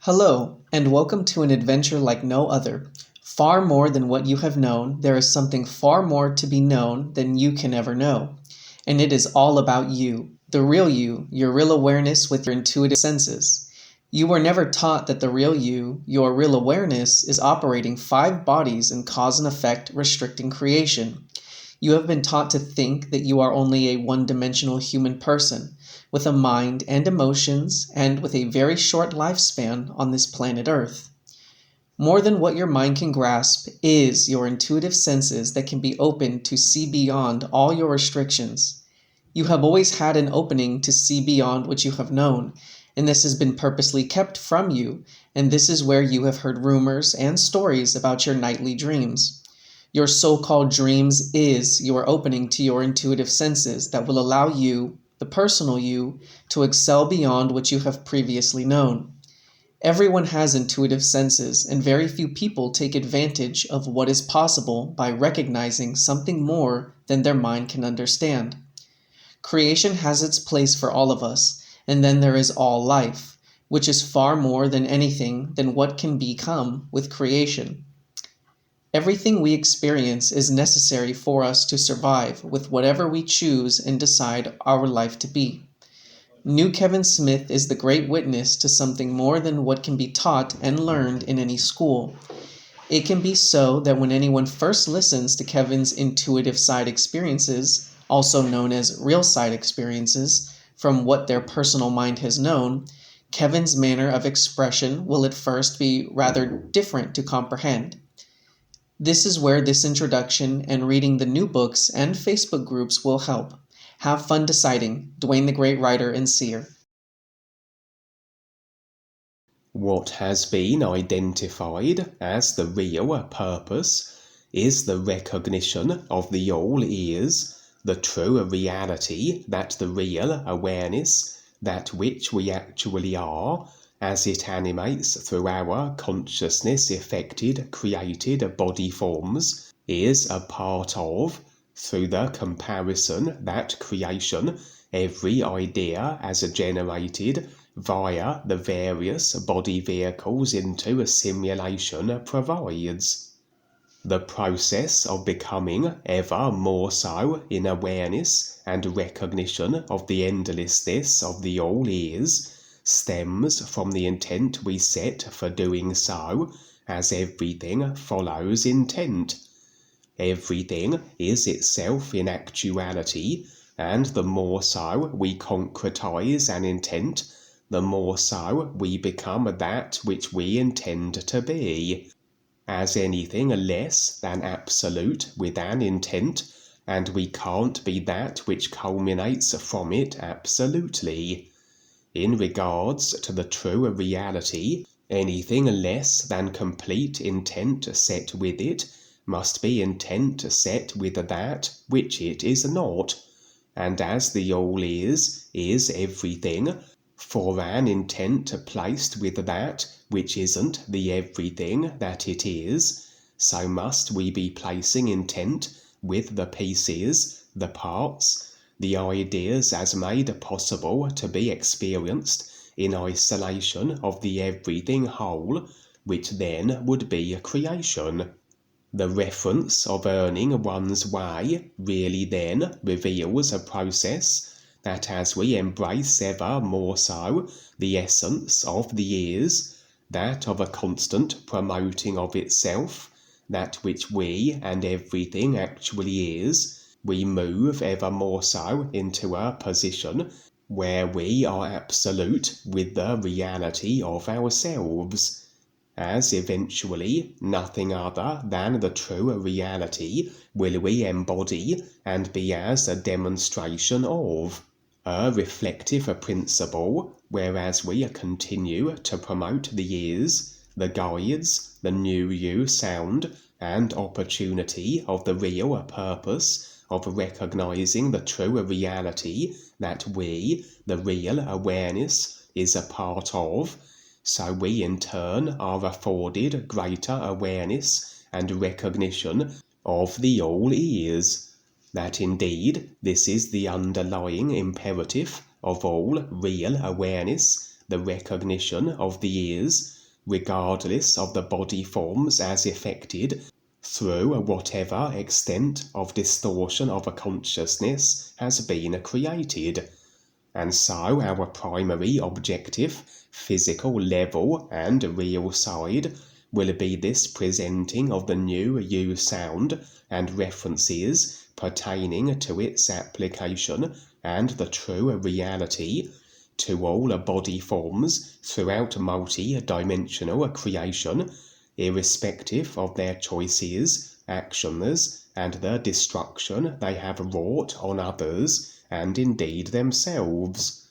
Hello, and welcome to an adventure like no other. Far more than what you have known, there is something far more to be known than you can ever know. And it is all about you, the real you, your real awareness with your intuitive senses. You were never taught that the real you, your real awareness, is operating 5 bodies in cause and effect, restricting creation. You have been taught to think that you are only a one-dimensional human person, with a mind and emotions, and with a very short lifespan on this planet Earth. More than what your mind can grasp is your intuitive senses that can be opened to see beyond all your restrictions. You have always had an opening to see beyond what you have known, and this has been purposely kept from you, and this is where you have heard rumors and stories about your nightly dreams. Your so-called dreams is your opening to your intuitive senses that will allow you, the personal you, to excel beyond what you have previously known. Everyone has intuitive senses, and very few people take advantage of what is possible by recognizing something more than their mind can understand. Creation has its place for all of us, and then there is all life, which is far more than anything than what can become with creation. Everything we experience is necessary for us to survive with whatever we choose and decide our life to be. New Kevin Smith is the great witness to something more than what can be taught and learned in any school. It can be so that when anyone first listens to Kevin's intuitive side experiences, also known as real side experiences, from what their personal mind has known, Kevin's manner of expression will at first be rather different to comprehend. This is where this introduction and reading the new books and Facebook groups will help. Have fun deciding. DUANE the Great Writer and Seer. What has been identified as the real purpose is the recognition of the all is, the true reality that the real awareness, that which we actually are, as it animates through our consciousness-affected, created body forms, is a part of, through the comparison that creation, every idea as generated via the various body vehicles into a simulation provides. The process of becoming ever more so in awareness and recognition of the endlessness of the all is, stems from the intent we set for doing so, as everything follows intent. Everything is itself in actuality, and the more so we concretize an intent, the more so we become that which we intend to be. As anything less than absolute with an intent, and we can't be that which culminates from it absolutely. In regards to the true reality, anything less than complete intent set with it must be intent set with that which it is not. And as the all is everything, for an intent placed with that which isn't the everything that it is, so must we be placing intent with the pieces, the parts, the ideas as made possible to be experienced in isolation of the everything whole, which then would be a creation. The reference of earning one's way really then reveals a process that as we embrace ever more so the essence of the is, that of a constant promoting of itself, that which we and everything actually is, we move ever more so into a position where we are absolute with the reality of ourselves, as eventually nothing other than the true reality will we embody and be as a demonstration of, a reflective principle, whereas we continue to promote the is, the guides, the new you sound, and opportunity of the real purpose of recognizing the true reality that we, the real awareness, is a part of, so we in turn are afforded greater awareness and recognition of the all is, that indeed this is the underlying imperative of all real awareness, the recognition of the ears, regardless of the body forms as affected through whatever extent of distortion of a consciousness has been created. And so our primary objective, physical level and real side, will be this presenting of the new U sound and references pertaining to its application and the true reality to all body forms throughout multi-dimensional creation, irrespective of their choices, actions, and the destruction they have wrought on others and indeed themselves.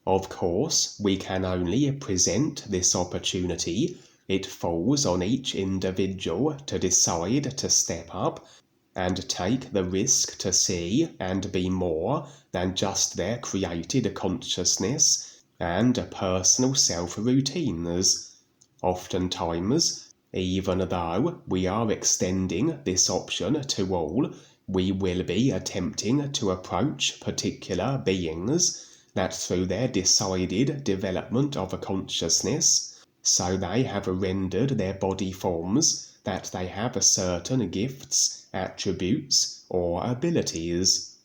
Of course, we can only present this opportunity. It falls on each individual to decide to step up and take the risk to see and be more than just their created consciousness and personal self-routines. Oftentimes, even though we are extending this option to all, we will be attempting to approach particular beings that through their decided development of a consciousness, so they have rendered their body forms that they have certain gifts, attributes, or abilities.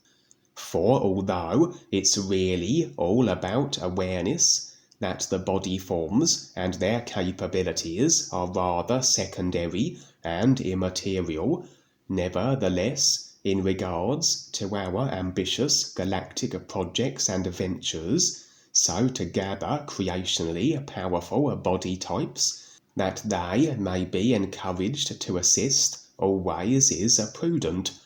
For although it's really all about awareness, that the body forms and their capabilities are rather secondary and immaterial, nevertheless, in regards to our ambitious galactic projects and ventures, so to gather creationally powerful body types, that they may be encouraged to assist always is prudent,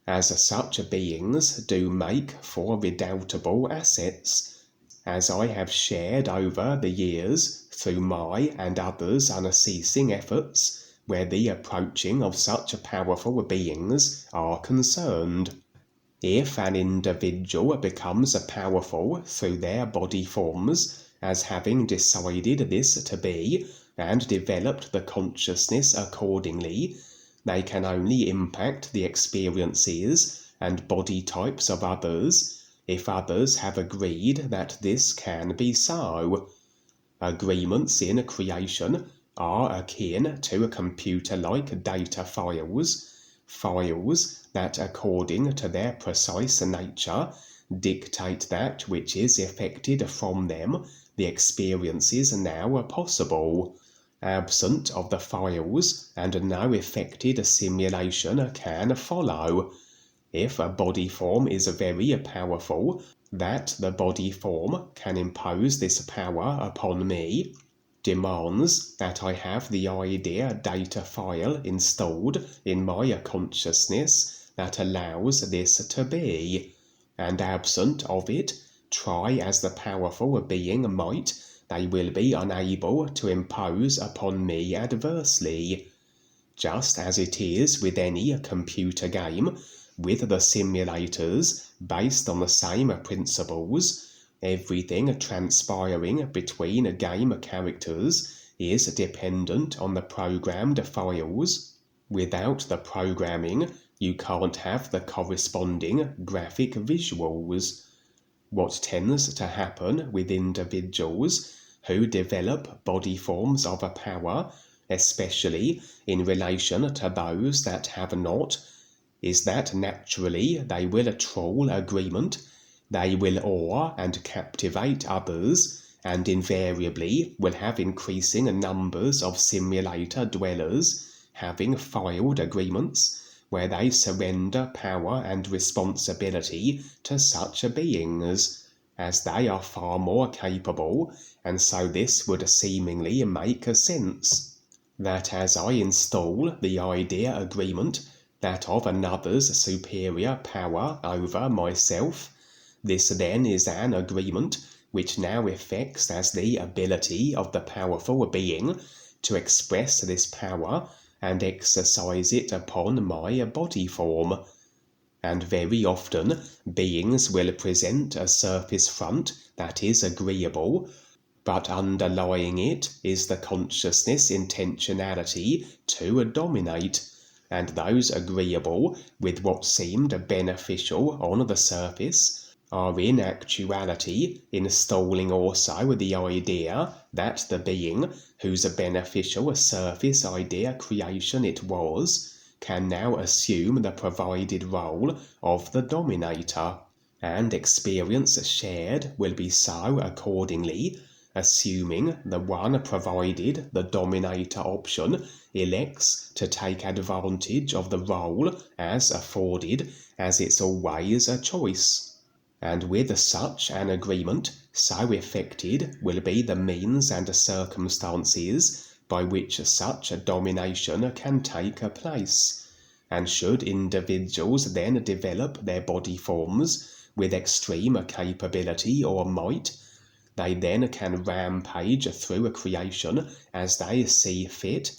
as such beings do make for redoubtable assets, as I have shared over the years through my and others' unceasing efforts, where the approaching of such powerful beings are concerned. If an individual becomes powerful through their body forms, as having decided this to be, and developed the consciousness accordingly, they can only impact the experiences and body types of others, if others have agreed that this can be so. Agreements in creation are akin to computer-like data files that according to their precise nature dictate that which is effected from them, the experiences now possible. Absent of the files and no effected simulation can follow. If a body form is very powerful, that the body form can impose this power upon me demands that I have the idea data file installed in my consciousness that allows this to be, and absent of it, try as the powerful being might, they will be unable to impose upon me adversely. Just as it is with any computer game, with the simulators based on the same principles, everything transpiring between game characters is dependent on the programmed files. Without the programming, you can't have the corresponding graphic visuals. What tends to happen with individuals who develop body forms of a power, especially in relation to those that have not, is that naturally they will trawl agreement, they will awe and captivate others, and invariably will have increasing numbers of simulator dwellers having filed agreements where they surrender power and responsibility to such beings, as they are far more capable, and so this would seemingly make sense, that as I install the idea agreement, that of another's superior power over myself, this then is an agreement which now effects as the ability of the powerful being to express this power and exercise it upon my body form. And very often beings will present a surface front that is agreeable, but underlying it is the consciousness intentionality to dominate, and those agreeable with what seemed beneficial on the surface are in actuality installing also the idea that the being whose beneficial surface idea creation it was can now assume the provided role of the dominator, and experience shared will be so accordingly, assuming the one provided the dominator option elects to take advantage of the role as afforded, as it's always a choice. And with such an agreement, so effected will be the means and circumstances by which such a domination can take place. And should individuals then develop their body forms with extreme capability or might, they then can rampage through a creation as they see fit,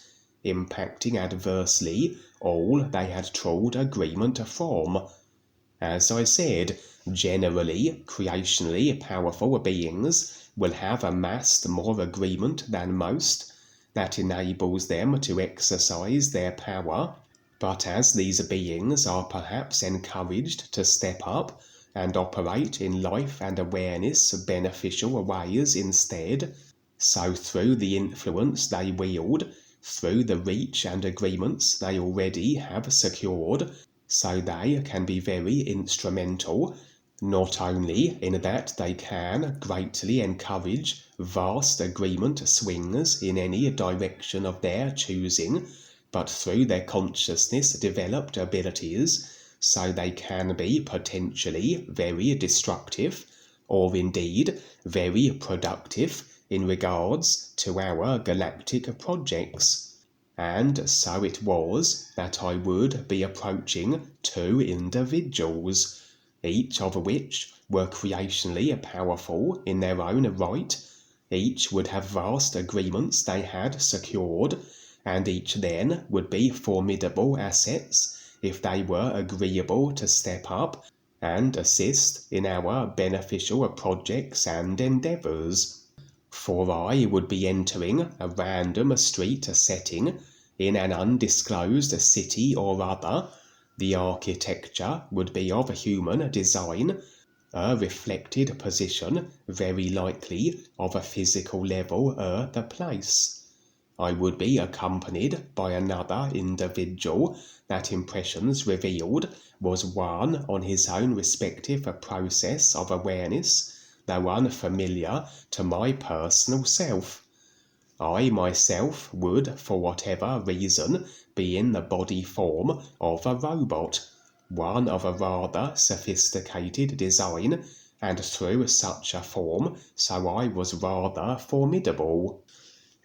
impacting adversely all they had trod agreement from. As I said, generally, creationally powerful beings will have amassed more agreement than most. That enables them to exercise their power. But as these beings are perhaps encouraged to step up and operate in life and awareness beneficial ways instead, so through the influence they wield, through the reach and agreements they already have secured, so they can be very instrumental, not only in that they can greatly encourage vast agreement swings in any direction of their choosing, but through their consciousness developed abilities, so they can be potentially very destructive, or indeed very productive in regards to our galactic projects. And so it was that I would be approaching two individuals, each of which were creationally powerful in their own right. Each would have vast agreements they had secured, and each then would be formidable assets if they were agreeable to step up and assist in our beneficial projects and endeavours. For I would be entering a random street setting in an undisclosed city or other. The architecture would be of human design, a reflected position very likely of a physical level the place. I would be accompanied by another individual that impressions revealed was one on his own respective process of awareness, though unfamiliar to my personal self. I myself would, for whatever reason, be in the body form of a robot, one of a rather sophisticated design, and through such a form, so I was rather formidable.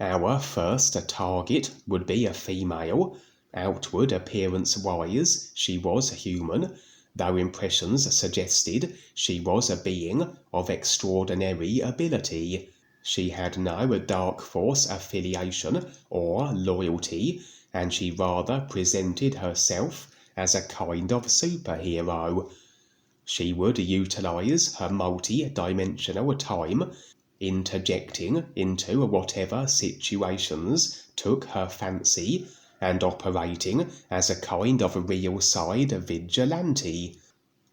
Our first target would be a female. Outward appearance-wise, she was human, though impressions suggested she was a being of extraordinary ability. She had no dark force affiliation or loyalty, and she rather presented herself as a kind of superhero. She would utilize her multi-dimensional time, interjecting into whatever situations took her fancy, and operating as a kind of real side vigilante.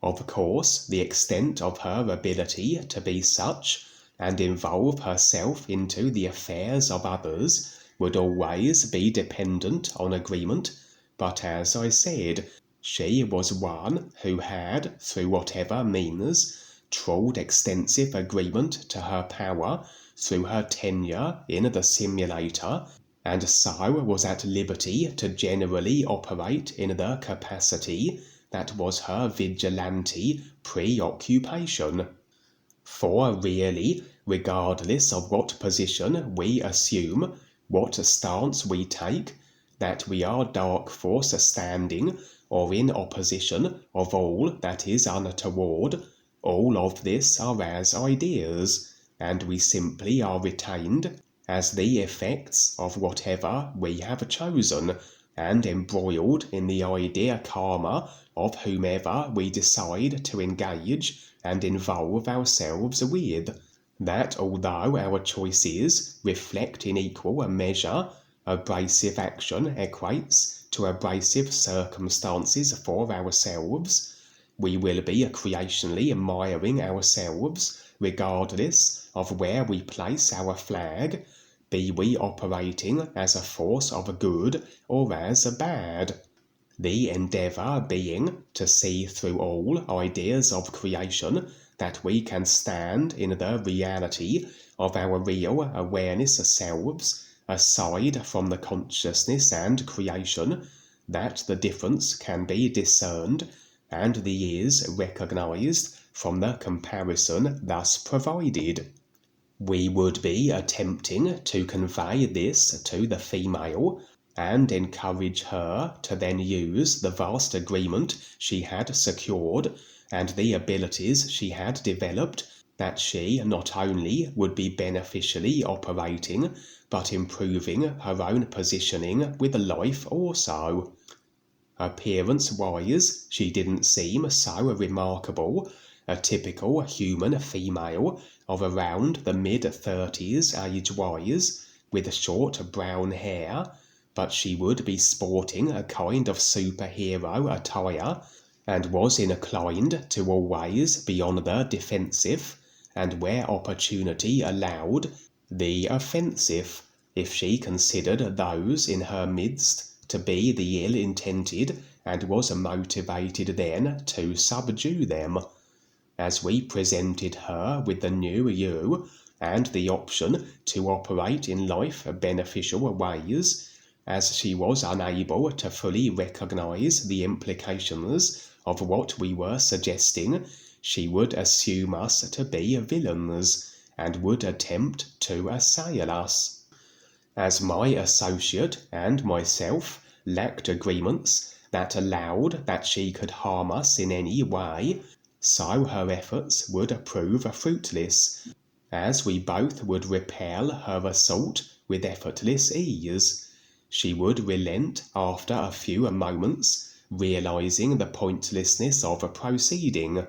Of course, the extent of her ability to be such and involve herself into the affairs of others would always be dependent on agreement, but as I said, she was one who had, through whatever means, trod extensive agreement to her power through her tenure in the simulator, and so was at liberty to generally operate in the capacity that was her vigilante preoccupation. For really, regardless of what position we assume, what stance we take, that we are dark force standing or in opposition of all that is untoward, all of this are as ideas, and we simply are retained as the effects of whatever we have chosen, and embroiled in the idea karma of whomever we decide to engage and involve ourselves with. That although our choices reflect in equal measure, abrasive action equates to abrasive circumstances for ourselves, We will be creationally admiring ourselves, regardless of where we place our flag, be we operating as a force of good or as a bad. The endeavour being to see through all ideas of creation that we can stand in the reality of our real awareness selves, aside from the consciousness and creation, that the difference can be discerned and the is recognized from the comparison thus provided. We would be attempting to convey this to the female and encourage her to then use the vast agreement she had secured and the abilities she had developed, that she not only would be beneficially operating but improving her own positioning with life also. Appearance-wise, she didn't seem so remarkable, a typical human female of around the mid-30s age-wise, with short brown hair, but she would be sporting a kind of superhero attire, and was inclined to always be on the defensive, and where opportunity allowed, the offensive, if she considered those in her midst to be the ill-intended, and was motivated then to subdue them. As we presented her with the new you, and the option to operate in life beneficial ways, as she was unable to fully recognize the implications of what we were suggesting, she would assume us to be villains, and would attempt to assail us. As my associate and myself lacked agreements that allowed that she could harm us in any way, so her efforts would prove fruitless, as we both would repel her assault with effortless ease. She would relent after a few moments, realizing the pointlessness of proceeding.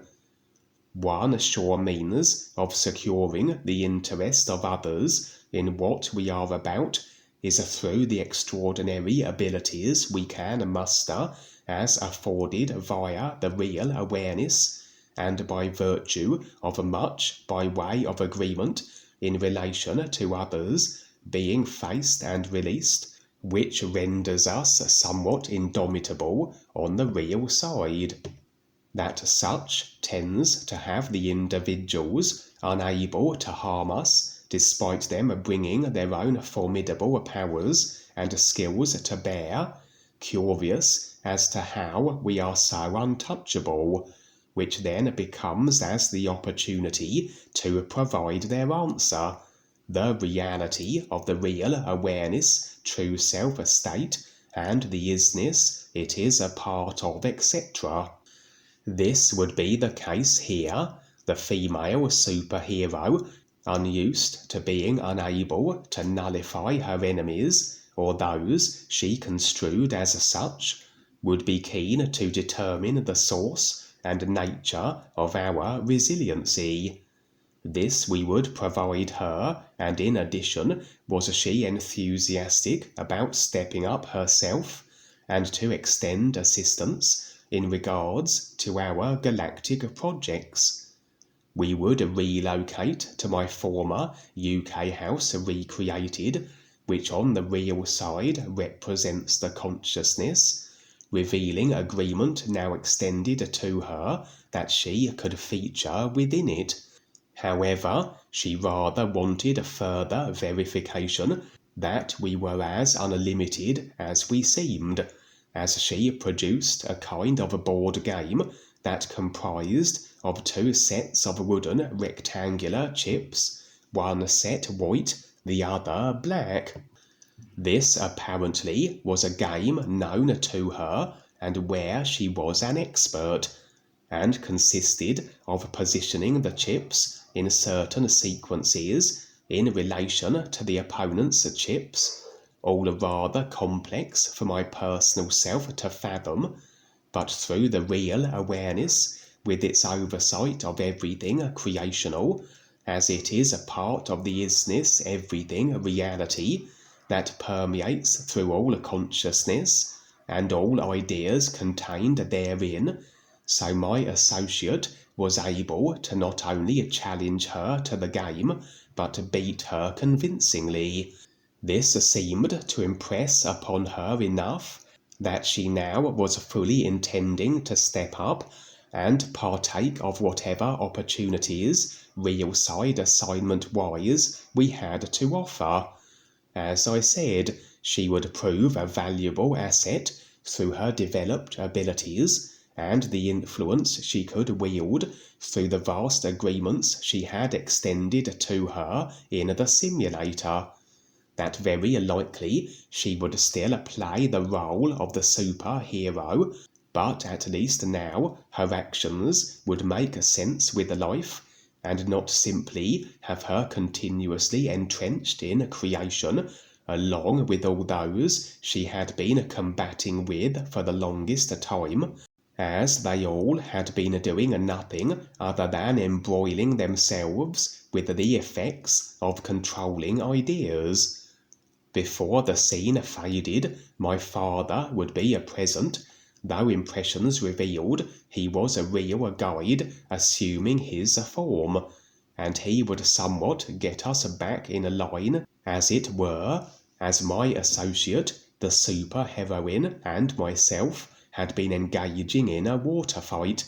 One sure means of securing the interest of others in what we are about is through the extraordinary abilities we can muster as afforded via the real awareness, and by virtue of much by way of agreement in relation to others being faced and released, which renders us somewhat indomitable on the real side. That such tends to have the individuals unable to harm us, despite them bringing their own formidable powers and skills to bear, curious as to how we are so untouchable, which then becomes as the opportunity to provide their answer, the reality of the real awareness, true self-state, and the isness it is a part of, etc. This would be the case here, the female superhero, unused to being unable to nullify her enemies, or those she construed as such, would be keen to determine the source and nature of our resiliency. This we would provide her, and in addition, was she enthusiastic about stepping up herself, and to extend assistance in regards to our galactic projects. We would relocate to my former UK house recreated, which on the real side represents the consciousness, revealing agreement now extended to her that she could feature within it. However, she rather wanted further verification that we were as unlimited as we seemed, as she produced a kind of board game that comprised of 2 sets of wooden rectangular chips, one set white, the other black. This apparently was a game known to her and where she was an expert, and consisted of positioning the chips in certain sequences in relation to the opponent's chips, all rather complex for my personal self to fathom, but through the real awareness, with its oversight of everything creational, as it is a part of the isness everything reality that permeates through all consciousness, and all ideas contained therein, so my associate was able to not only challenge her to the game, but beat her convincingly. This seemed to impress upon her enough that she now was fully intending to step up and partake of whatever opportunities, real side assignment-wise, we had to offer. As I said, she would prove a valuable asset through her developed abilities and the influence she could wield through the vast agreements she had extended to her in the simulator. That very likely she would still play the role of the superhero, but at least now her actions would make sense with life, and not simply have her continuously entrenched in creation, along with all those she had been combating with for the longest time, as they all had been doing nothing other than embroiling themselves with the effects of controlling ideas. Before the scene faded, my father would be present, though impressions revealed he was a real guide assuming his form, and he would somewhat get us back in line, as it were, as my associate, the super-heroine, and myself had been engaging in a water fight,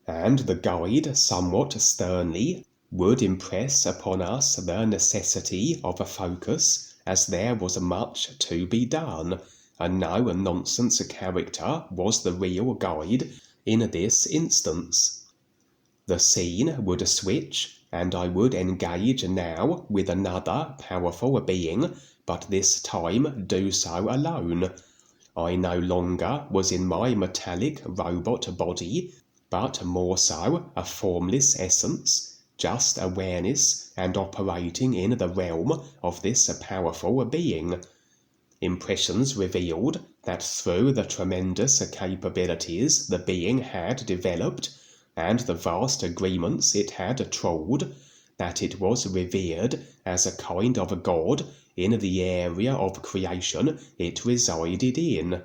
and the guide somewhat sternly would impress upon us the necessity of a focus, as there was much to be done. A no-nonsense character was the real guide in this instance. The scene would switch, and I would engage now with another powerful being, but this time do so alone. I no longer was in my metallic robot body, but more so a formless essence, just awareness and operating in the realm of this powerful being. Impressions revealed that through the tremendous capabilities the being had developed, and the vast agreements it had trolled, that it was revered as a kind of god in the area of creation it resided in.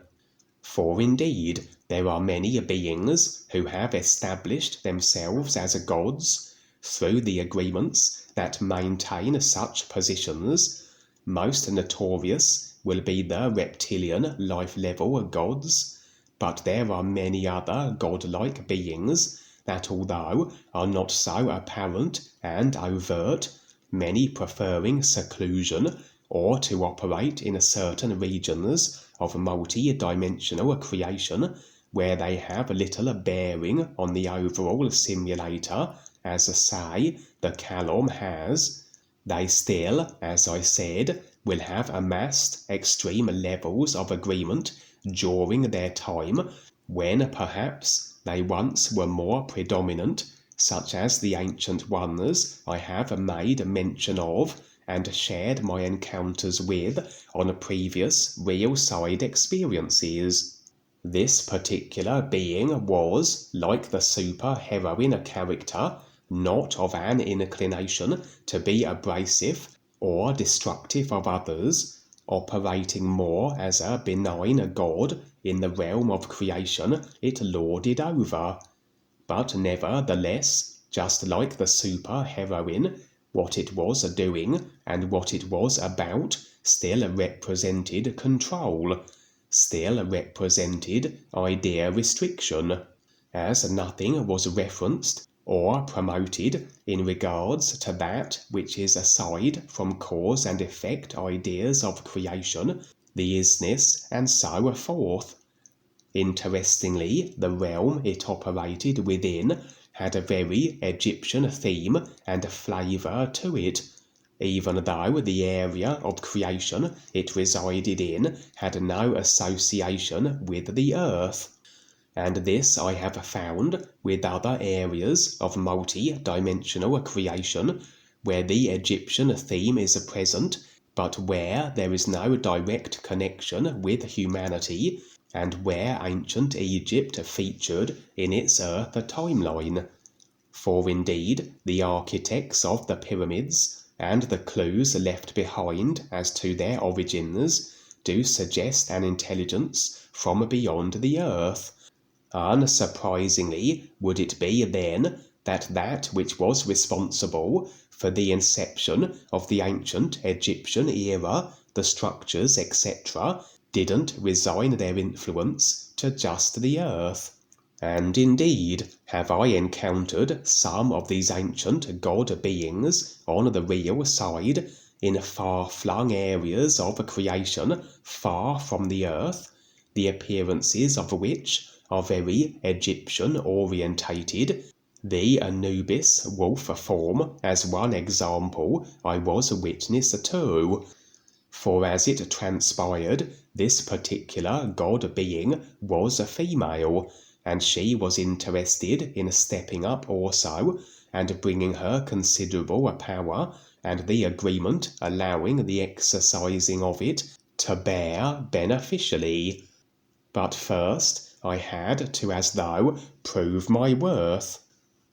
For indeed there are many beings who have established themselves as gods through the agreements that maintain such positions. Most notorious will be the reptilian life-level gods, but there are many other godlike beings that, although are not so apparent and overt, many preferring seclusion or to operate in certain regions of multi-dimensional creation where they have little bearing on the overall simulator, as say the Calom has, they still, as I said, will have amassed extreme levels of agreement during their time, when perhaps they once were more predominant, such as the ancient ones I have made mention of and shared my encounters with on previous real-side experiences. This particular being was, like the super-heroine character, not of an inclination to be abrasive or destructive of others, operating more as a benign god in the realm of creation it lorded over. But nevertheless, just like the super-heroine, what it was doing and what it was about still represented control, still represented idea restriction, as nothing was referenced or promoted in regards to that which is aside from cause and effect ideas of creation, the isness, and so forth. Interestingly, the realm it operated within had a very Egyptian theme and flavour to it, even though the area of creation it resided in had no association with the earth. And this I have found with other areas of multi-dimensional creation, where the Egyptian theme is present, but where there is no direct connection with humanity, and where ancient Egypt featured in its Earth timeline. For indeed, the architects of the pyramids, and the clues left behind as to their origins, do suggest an intelligence from beyond the earth. Unsurprisingly, would it be then that which was responsible for the inception of the ancient Egyptian era, the structures, etc., didn't resign their influence to just the earth? And indeed, have I encountered some of these ancient god beings on the real side in far-flung areas of creation far from the earth, the appearances of which are very Egyptian-orientated, the Anubis wolf form as one example I was a witness to. For as it transpired, this particular god being was a female, and she was interested in stepping up also, and bringing her considerable power, and the agreement allowing the exercising of it to bear beneficially. But first I had to as though prove my worth.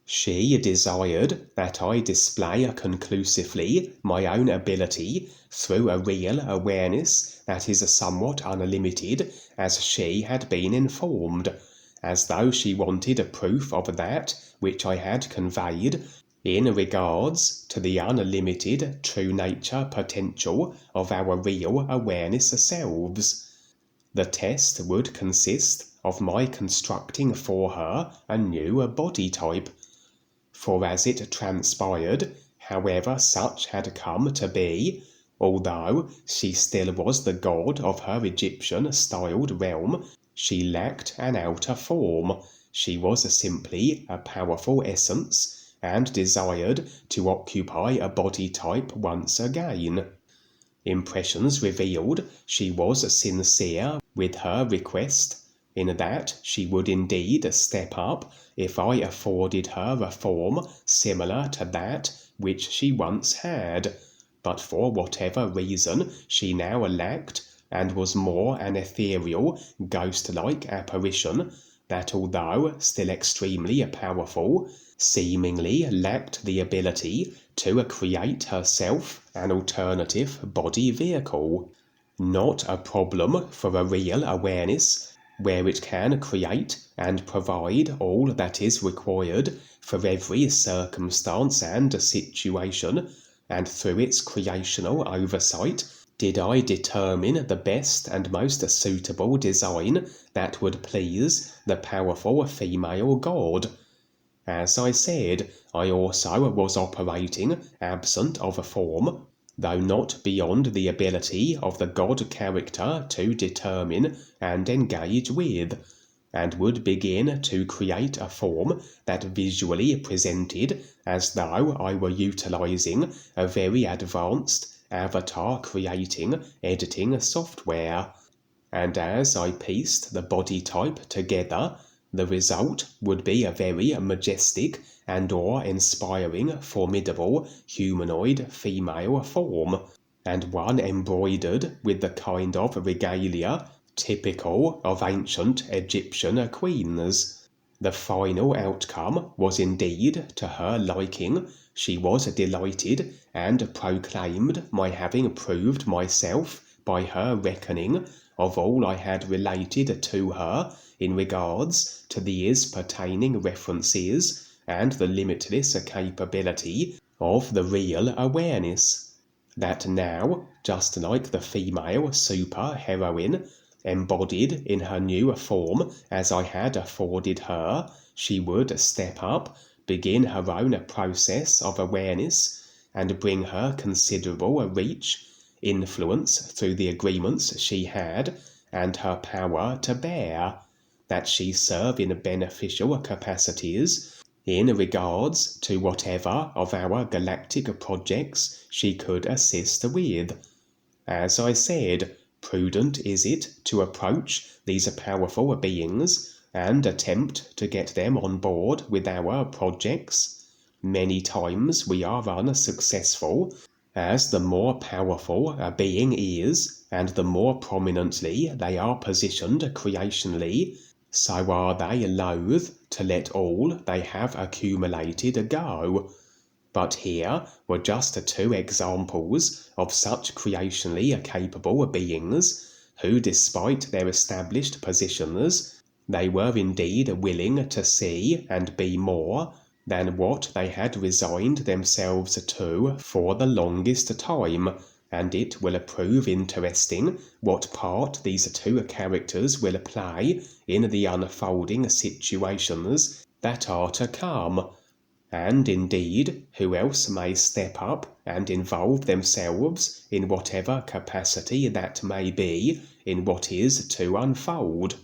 She desired that I display conclusively my own ability through a real awareness that is somewhat unlimited, as she had been informed, as though she wanted a proof of that which I had conveyed in regards to the unlimited true nature potential of our real awareness selves. The test would consist of my constructing for her a new body type. For as it transpired, however such had come to be, although she still was the god of her Egyptian-styled realm, she lacked an outer form. She was simply a powerful essence, and desired to occupy a body type once again. Impressions revealed she was sincere with her request, in that she would indeed step up if I afforded her a form similar to that which she once had, but for whatever reason she now lacked, and was more an ethereal, ghost-like apparition that, although still extremely powerful, seemingly lacked the ability to create herself an alternative body vehicle. Not a problem for a real awareness, where it can create and provide all that is required for every circumstance and situation, and through its creational oversight did I determine the best and most suitable design that would please the powerful female god. As I said, I also was operating absent of a form, though not beyond the ability of the god character to determine and engage with, and would begin to create a form that visually presented as though I were utilizing a very advanced avatar creating editing software. And as I pieced the body type together, the result would be a very majestic and awe-inspiring, formidable humanoid female form, and one embroidered with the kind of regalia typical of ancient Egyptian queens. The final outcome was indeed to her liking. She was delighted, and proclaimed my having proved myself by her reckoning of all I had related to her in regards to these pertaining references and the limitless capability of the real awareness. That now, just like the female super-heroine, embodied in her new form as I had afforded her, she would step up, begin her own process of awareness, and bring her considerable reach, influence through the agreements she had, and her power to bear, that she serve in beneficial capacities in regards to whatever of our galactic projects she could assist with. As I said, prudent is it to approach these powerful beings and attempt to get them on board with our projects. Many times we are unsuccessful, as the more powerful a being is, and the more prominently they are positioned creationally, so are they loath to let all they have accumulated go. But here were just two examples of such creationally capable beings, who, despite their established positions, They were indeed willing to see and be more than what they had resigned themselves to for the longest time, and it will prove interesting what part these two characters will play in the unfolding situations that are to come, and indeed who else may step up and involve themselves in whatever capacity that may be in what is to unfold.